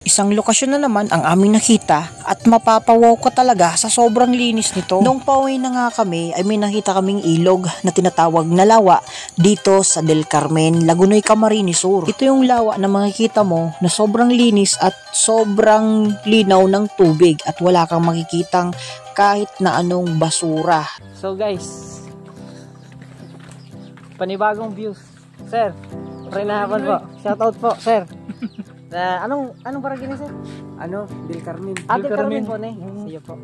Isang lokasyon na naman ang aming nakita at mapapawaw ka talaga sa sobrang linis nito. Nung pauwi na nga kami ay may nakita kaming ilog na tinatawag na lawa dito sa Del Carmen, Lagunoy, Camarines Sur. Ito yung lawa na makikita mo na sobrang linis at sobrang linaw ng tubig at wala kang makikitang kahit na anong basura. So guys, panibagong views. Sir, Renahapan po. Shoutout po, sir. Anong barangay niya, sir? Del Carmen. Del Carmen po, ne? Sige po.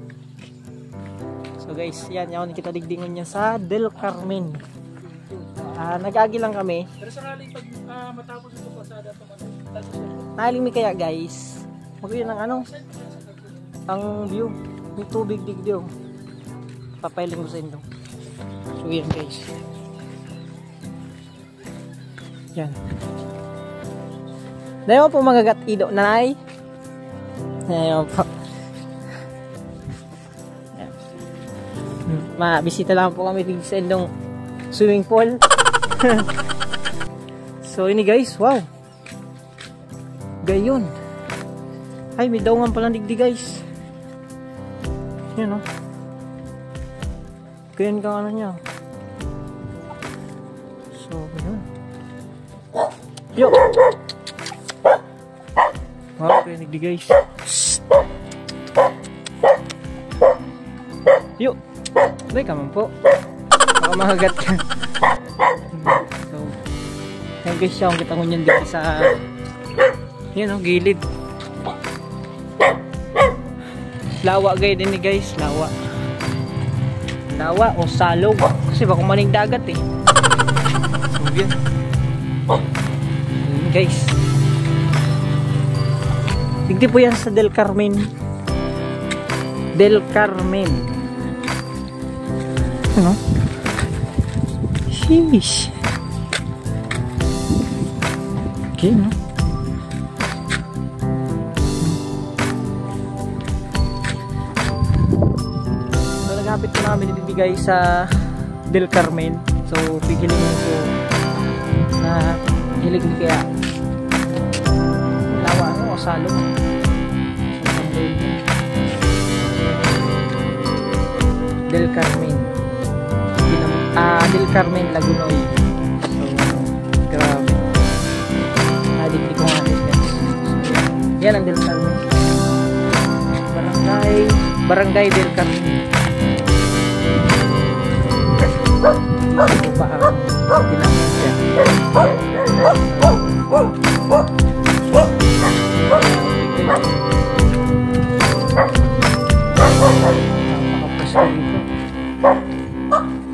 So guys, yan yung kita digdingan niya sa Del Carmen. Nag-agi lang kami. Pero sakaling pag matapos ito pasada pa Nahaling mi kaya guys. Mag-yun ng ang view. May tubig digdio. Papailing ko sa inyo. So yan guys. Yan. Dayo po magagat ido nanay. Dayo po. Bisita lang po kami dito sa indong swimming pool. So ini guys, wow. Gayon. Ay, may daungan palang digdi guys. Yan o. Gayon kang ano niya. So, yun. Yo! Wow, kaya nagdi guys. Yo! Day ka man po. Baka makagat ka. So, yan guys siya. Kung kita ko nyan dito sa yan o, gilid. Lawa gaya din ni guys. Lawa. Lawa o salog. Kasi baka maning dagat eh. So, yan. Yan guys. Digdi po yan sa Del Carmen. Del Carmen. Ano? Sheesh. Okay, no? So, nagapit po namin ibibigay sa Del Carmen. So, pigilin mo po na hilig kaya lawa o salong. Del Carmen. Del Carmen, Lagunoy. So, grabe. Hindi ko nga guys. Yan ang Del Carmen. Barangay Del Carmen. Ito pa ang ginamit yan. Napaka-presko dito.